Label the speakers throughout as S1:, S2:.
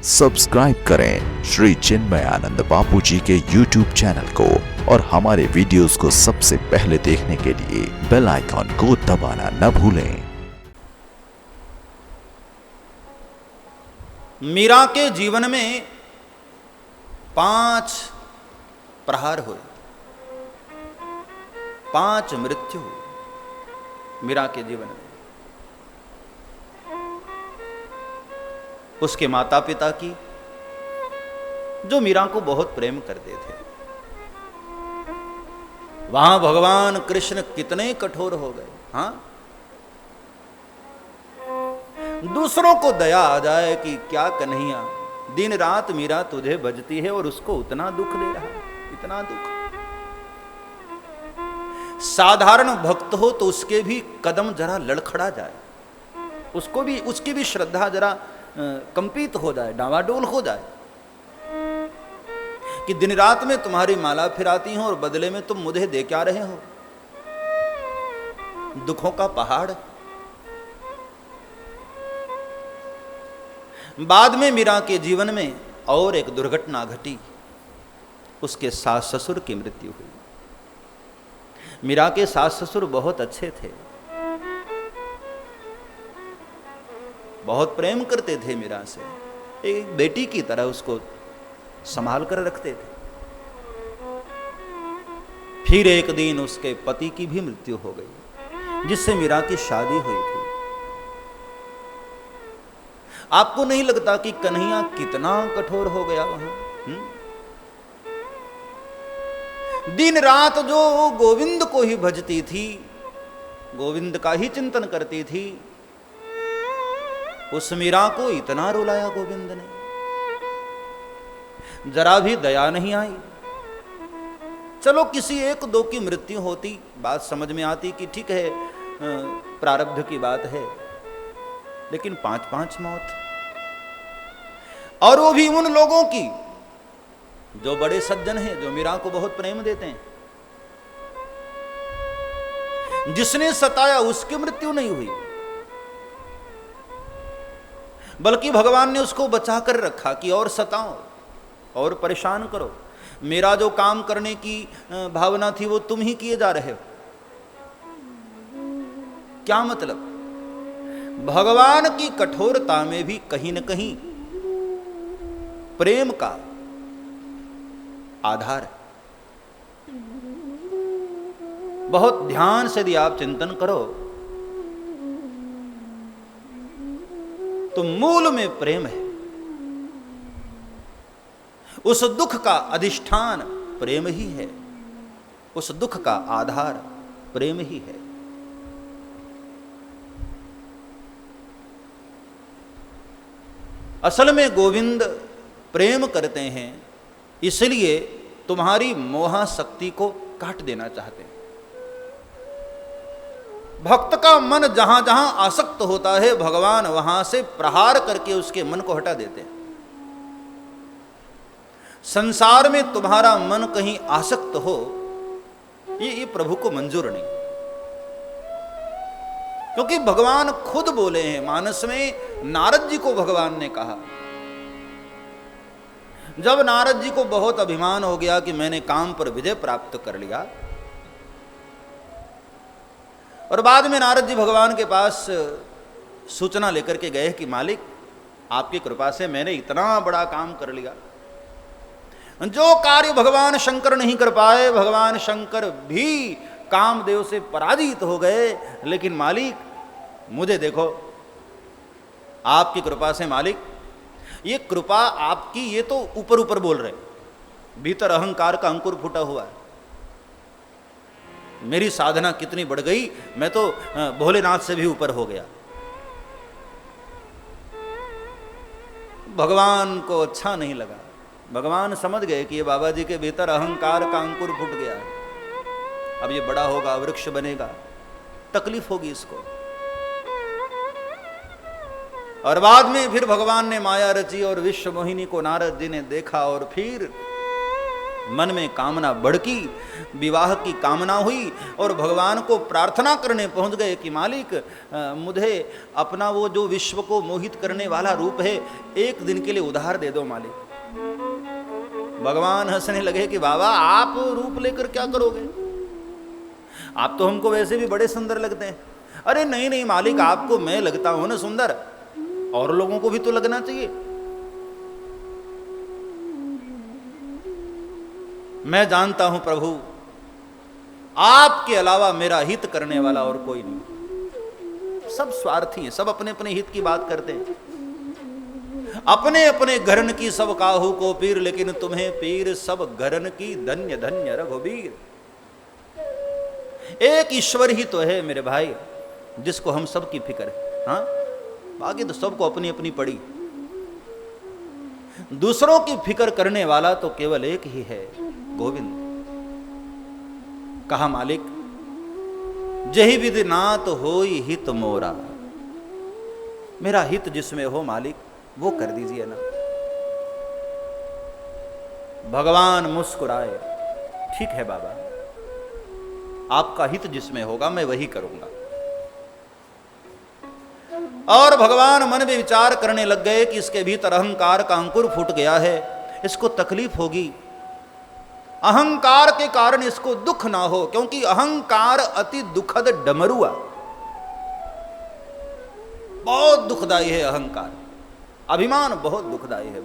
S1: Subscribe करें श्री चिन्मयानंद बापू जी के YouTube channel को और हमारे वीडियोस को सबसे पहले देखने के लिए बेल आइकॉन को दबाना न भूलें।
S2: मीरा के जीवन में 5 प्रहार हुए, 5 मृत्यु हुई मीरा के जीवन में। उसके माता पिता की, जो मीरा को बहुत प्रेम करते थे। वहां भगवान कृष्ण कितने कठोर हो गए। हां, दूसरों को दया आ जाए कि क्या कन्हैया दिन रात मीरा तुझे भजती है और उसको उतना दुख दे रहा है, इतना दुख। साधारण भक्त हो तो उसके भी कदम जरा लड़खड़ा जाए, उसको भी, उसकी भी श्रद्धा जरा कंपित हो जाए, डावाडोल हो जाए कि दिन रात में तुम्हारी माला फिराती हूं और बदले में तुम मुझे दे क्या रहे हो? दुखों का पहाड़। बाद में मीरा के जीवन में और एक दुर्घटना घटी, उसके सास ससुर की मृत्यु हुई। मीरा के सास ससुर बहुत अच्छे थे, बहुत प्रेम करते थे मीरा से, एक बेटी की तरह उसको संभाल कर रखते थे। फिर एक दिन उसके पति की भी मृत्यु हो गई, जिससे मीरा की शादी हुई थी। आपको नहीं लगता कि कन्हैया कितना कठोर हो गया वहां? दिन रात जो गोविंद को ही भजती थी, गोविंद का ही चिंतन करती थी, उस मीरा को इतना रुलाया गोविंद ने, जरा भी दया नहीं आई। चलो किसी एक दो की मृत्यु होती, बात समझ में आती कि ठीक है, प्रारब्ध की बात है, लेकिन 5-5 मौत, और वो भी उन लोगों की जो बड़े सज्जन हैं, जो मीरा को बहुत प्रेम देते हैं। जिसने सताया उसकी मृत्यु नहीं हुई, बल्कि भगवान ने उसको बचा कर रखा कि और सताओ और परेशान करो। मेरा जो काम करने की भावना थी वो तुम ही किए जा रहे हो। क्या मतलब? भगवान की कठोरता में भी कहीं न कहीं प्रेम का आधार। बहुत ध्यान से यदि आप चिंतन करो तो मूल में प्रेम है। उस दुख का अधिष्ठान प्रेम ही है, उस दुख का आधार प्रेम ही है। असल में गोविंद प्रेम करते हैं, इसलिए तुम्हारी मोहाशक्ति को काट देना चाहते हैं। भक्त का मन जहां जहां आसक्त होता है, भगवान वहां से प्रहार करके उसके मन को हटा देते हैं। संसार में तुम्हारा मन कहीं आसक्त हो, ये प्रभु को मंजूर नहीं, क्योंकि भगवान खुद बोले हैं मानस में। नारद जी को भगवान ने कहा, जब नारद जी को बहुत अभिमान हो गया कि मैंने काम पर विजय प्राप्त कर लिया, और बाद में नारद जी भगवान के पास सूचना लेकर के गए कि मालिक, आपकी कृपा से मैंने इतना बड़ा काम कर लिया, जो कार्य भगवान शंकर नहीं कर पाए, भगवान शंकर भी कामदेव से पराजित हो गए, लेकिन मालिक मुझे देखो, आपकी कृपा से मालिक, ये कृपा आपकी, ये तो ऊपर ऊपर बोल रहे, भीतर अहंकार का अंकुर फूटा हुआ है। मेरी साधना कितनी बढ़ गई, मैं तो भोलेनाथ से भी ऊपर हो गया। भगवान को अच्छा नहीं लगा। भगवान समझ गए कि ये बाबा जी के भीतर अहंकार का अंकुर फूट गया है, अब ये बड़ा होगा, वृक्ष बनेगा, तकलीफ होगी इसको। और बाद में फिर भगवान ने माया रची और विश्व मोहिनी को नारद जी ने देखा, और फिर मन में कामना बढ़की, विवाह की कामना हुई और भगवान को प्रार्थना करने पहुंच गए कि मालिक मुझे अपना वो जो विश्व को मोहित करने वाला रूप है एक दिन के लिए उधार दे दो मालिक। भगवान हंसने लगे कि बाबा आप रूप लेकर क्या करोगे, आप तो हमको वैसे भी बड़े सुंदर लगते हैं। अरे नहीं नहीं मालिक, आपको मैं लगता हूं ना सुंदर, और लोगों को भी तो लगना चाहिए। मैं जानता हूं प्रभु, आपके अलावा मेरा हित करने वाला और कोई नहीं। सब स्वार्थी हैं, सब अपने अपने हित की बात करते हैं। अपने अपने घरन की सब काहू को पीर, लेकिन तुम्हें पीर सब घरन की, धन्य धन्य रघुबीर। एक ईश्वर ही तो है मेरे भाई जिसको हम सब की फिक्र है। हाँ, बाकी तो सबको अपनी अपनी पड़ी। दूसरों की फिक्र करने वाला तो केवल एक ही है, गोविंद। कहा मालिक जही विधि नाथ होई हित मोरा, मेरा हित जिसमें हो मालिक वो कर दीजिए ना। भगवान मुस्कुराए, ठीक है बाबा, आपका हित जिसमें होगा मैं वही करूंगा। और भगवान मन में विचार करने लग गए कि इसके भीतर अहंकार का अंकुर फूट गया है, इसको तकलीफ होगी। अहंकार के कारण इसको दुख ना हो, क्योंकि अहंकार अति दुखद डमरुआ, बहुत दुखदाई है अहंकार। अभिमान बहुत दुखदाई है।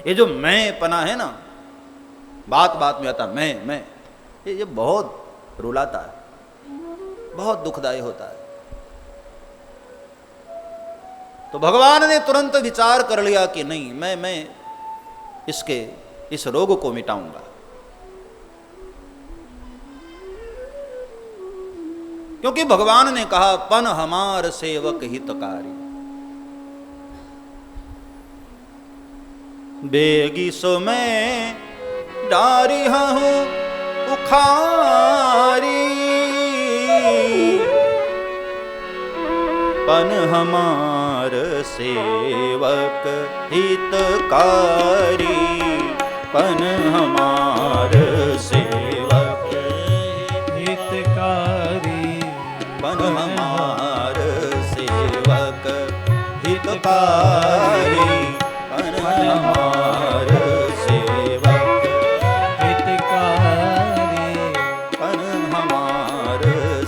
S2: ये जो मैं पना है ना, बात बात में आता मैं, ये बहुत रुलाता है, बहुत दुखदाई होता है। तो भगवान ने तुरंत विचार कर लिया कि नहीं, मैं इस रोग को मिटाऊंगा। क्योंकि भगवान ने कहा पन हमार सेवक हितकारी, बेगी सो मैं डारी हूं उखारी, पन हमार सेवक हितकारी, पन हमार सेवक
S3: हितकारी,
S2: पन हमार सेवक हितकारी, पन हमार सेवक
S3: हितकारी,
S2: पन हमार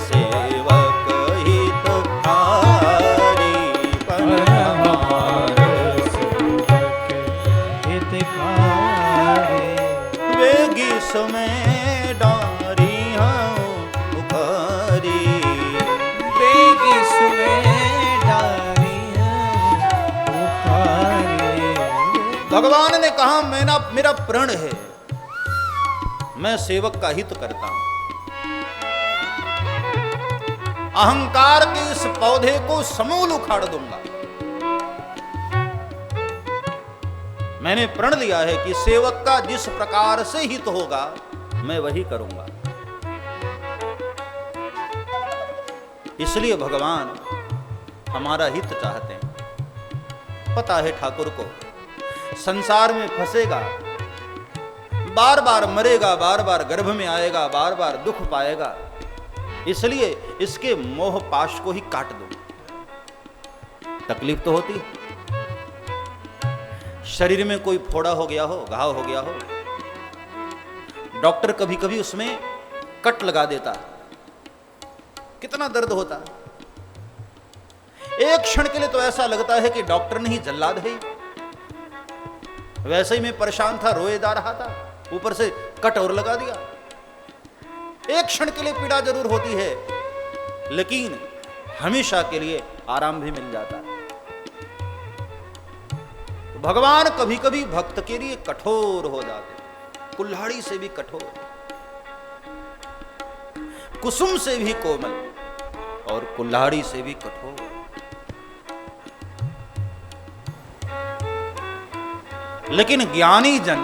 S2: सेवक हितकारी, पन हमार
S3: सेवक हितकारी,
S2: वेगी समय डारी हूँ उखारी,
S3: बेगी सुने डारी उखारी।
S2: भगवान ने कहा मेरा प्रण है, मैं सेवक का हित करता हूं। अहंकार के इस पौधे को समूल उखाड़ दूंगा। मैंने प्रण लिया है कि सेवक का जिस प्रकार से हित होगा मैं वही करूंगा। इसलिए भगवान हमारा हित चाहते हैं। पता है ठाकुर को संसार में फंसेगा, बार बार मरेगा, बार बार गर्भ में आएगा, बार बार दुख पाएगा। इसलिए इसके मोह पाश को ही काट दो। तकलीफ तो होती है, शरीर में कोई फोड़ा हो गया हो, घाव हो गया हो, डॉक्टर कभी कभी उसमें कट लगा देता, कितना दर्द होता है। एक क्षण के लिए तो ऐसा लगता है कि डॉक्टर ने ही जल्लाद है। वैसे ही मैं परेशान था, रोए जा रहा था, ऊपर से कट और लगा दिया। एक क्षण के लिए पीड़ा जरूर होती है, लेकिन हमेशा के लिए आराम भी मिल जाता है। तो भगवान कभी कभी भक्त के लिए कठोर हो जाते, कुल्हाड़ी से भी कठोर, कुसुम से भी कोमल और कुल्हाड़ी से भी कठोर। लेकिन ज्ञानी जन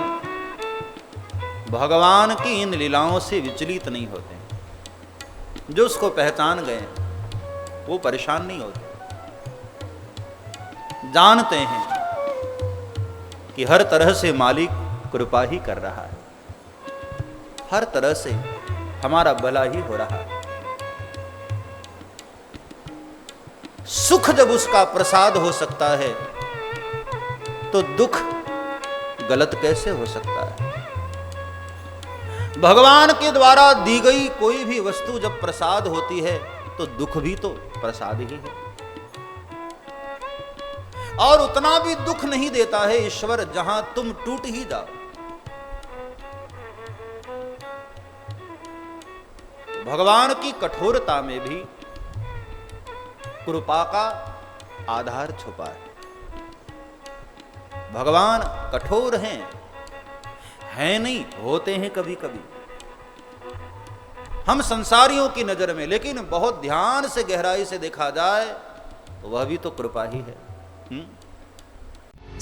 S2: भगवान की इन लीलाओं से विचलित नहीं होते। जो उसको पहचान गए वो परेशान नहीं होते, जानते हैं कि हर तरह से मालिक कृपा ही कर रहा है, हर तरह से हमारा भला ही हो रहा है। सुख जब उसका प्रसाद हो सकता है तो दुख गलत कैसे हो सकता है। भगवान के द्वारा दी गई कोई भी वस्तु जब प्रसाद होती है तो दुख भी तो प्रसाद ही है। और उतना भी दुख नहीं देता है ईश्वर जहां तुम टूट ही जाओ। भगवान की कठोरता में भी कृपा का आधार छुपा है। भगवान कठोर हैं नहीं, होते हैं कभी कभी हम संसारियों की नजर में, लेकिन बहुत ध्यान से गहराई से देखा जाए तो वह भी तो कृपा ही है।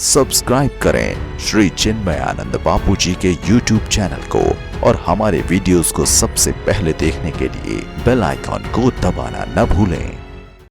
S1: सब्सक्राइब करें श्री चिन्मयानंद बापू जी के YouTube चैनल को और हमारे वीडियोस को सबसे पहले देखने के लिए बेल आइकॉन को दबाना न भूलें।